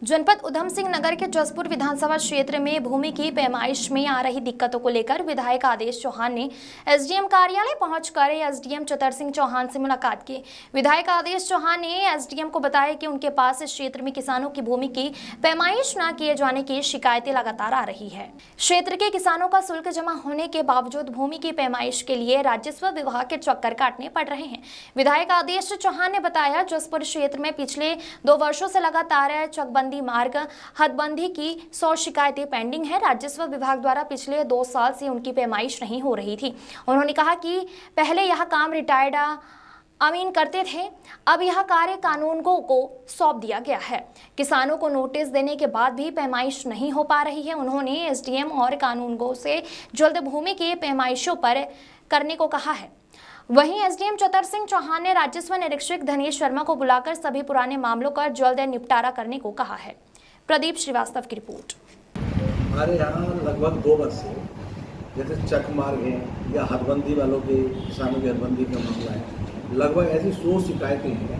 जनपद उधम सिंह नगर के जसपुर विधानसभा क्षेत्र में भूमि की पैमाइश में आ रही दिक्कतों को लेकर विधायक आदेश चौहान ने एसडीएम कार्यालय पहुंचकर एसडीएम चतर सिंह चौहान से मुलाकात की। विधायक आदेश चौहान ने एसडीएम को बताया कि उनके पास इस क्षेत्र में किसानों की भूमि की पैमाइश न किए जाने की शिकायतें लगातार आ रही है। क्षेत्र के किसानों का शुल्क जमा होने के बावजूद भूमि की पैमाइश के लिए राजस्व विभाग के चक्कर काटने पड़ रहे हैं। विधायक आदेश चौहान ने बताया, जसपुर क्षेत्र में पिछले 2 वर्षों से लगातार चकबंदी मार्ग हदबंदी की 100 शिकायतें पेंडिंग है। राजस्व विभाग द्वारा पिछले 2 साल से उनकी पैमाइश नहीं हो रही थी। उन्होंने कहा कि पहले यह काम रिटायर्ड अमीन करते थे, अब यह कार्य कानूनगो को सौंप दिया गया है। किसानों को नोटिस देने के बाद भी पैमाइश नहीं हो पा रही है। उन्होंने एसडीएम और कानूनगो से जल्द भूमि के पैमाइशों पर करने को कहा है। वहीं एसडीएम चतर सिंह चौहान ने राजस्व निरीक्षक धनेश शर्मा को बुलाकर सभी पुराने मामलों का जल्द निपटारा करने को कहा है। प्रदीप श्रीवास्तव की रिपोर्ट। हमारे यहाँ लगभग 2 वर्ष से जैसे चक मार्ग है या हदबंदी वालों के किसानों की हदबंदी का मामला है, लगभग ऐसी 100 शिकायतें हैं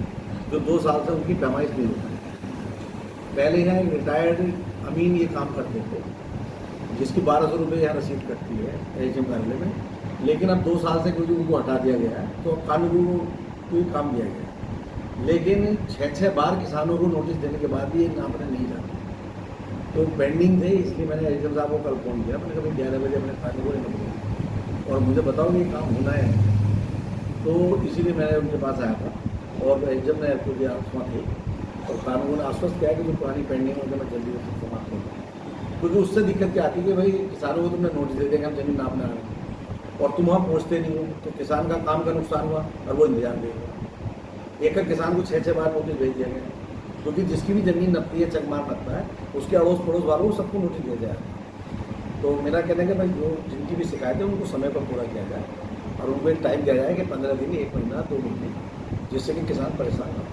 जो 2 साल से उनकी पैमाइश नहीं हो पाई। पहले यहाँ एक रिटायर्ड अमीन ये काम करते थे, जिसकी 1200 रुपये यहाँ रसीद कटती है एसडीएम कार्यालय में। लेकिन अब 2 साल से क्योंकि उनको हटा दिया गया है तो कानून को काम दिया गया, लेकिन 6-6 बार किसानों को नोटिस देने के बाद भी ये नापने नहीं जाते तो पेंडिंग थे। इसलिए मैंने एसडीएम साहब को कल फ़ोन किया। मैंने कहा 11 बजे अपने कानून को निकल और मुझे बताओ कि काम होना है, तो इसीलिए मैंने उनके पास आया था और एसडीएम ने आपको दिया आश्वासन थे और कानून ने आश्वस्त किया कि जो पुरानी पेंडिंग होगी मैं जल्दी उससे समाप्त करूँगा। क्योंकि उससे दिक्कत क्या आती है कि भाई किसानों को तुमने नोटिस दे देंगे हम जमीन नापने आ रहे हैं और तुम वहाँ पहुँचते नहीं हो, तो किसान का काम का नुकसान हुआ और वो इंतजार देगा। एक किसान को 6-6 बार नोटिस भेज दिया गया, क्योंकि जिसकी भी ज़मीन नपती है, चकमार नपता है, उसके अड़ोस पड़ोस वालों को सबको नोटिस दिया जाए। तो मेरा कहना है कि भाई जो जिनकी भी शिकायत है उनको समय पर पूरा किया जाए और उनको एक टाइम दिया जाए कि 15 दिन, 1 महीना, 2 महीने, जिससे कि किसान परेशान ना हो।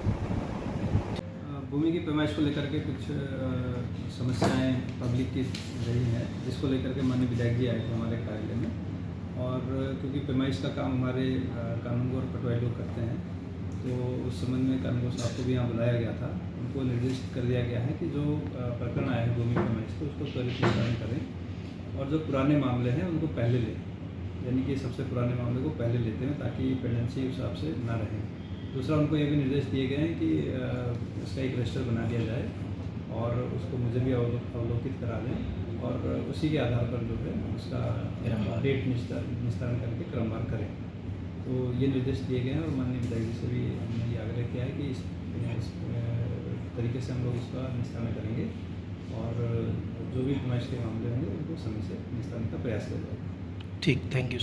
भूमि की पैमाइश को लेकर के कुछ समस्याएं पब्लिक की रही हैं, जिसको लेकर के माननीय विधायक जी आए थे हमारे कार्यालय में। और क्योंकि पैमाइश का काम हमारे कानूनगो और पटवारी लोग करते हैं, तो उस संबंध में कानूनगो साहब को भी यहाँ बुलाया गया था। उनको निर्देशित कर दिया गया है कि जो प्रकरण आए हैं भूमि पैमाइश को उसको त्वरित निस्तारण करें और जो पुराने मामले हैं उनको पहले लें, यानी कि सबसे पुराने मामले को पहले लेते हैं ताकि पेंडेंसी उस हिसाब से ना रहे। दूसरा, उनको ये भी निर्देश दिए गए हैं कि इसका एक रजिस्टर बना दिया जाए और उसको मुझे भी अवलोकित करा दें और उसी के आधार पर जो है उसका डेट निस्तारण करके क्रमवार करें। तो ये निर्देश दिए गए हैं और माननीय विधायक जी से भी हमने ये आग्रह किया है कि इस तरीके से हम लोग इसका निस्तारण करेंगे और जो भी पैमाइश के मामले होंगे उनको समय से निस्तारण का प्रयास किया जाएगा। ठीक, थैंक यू।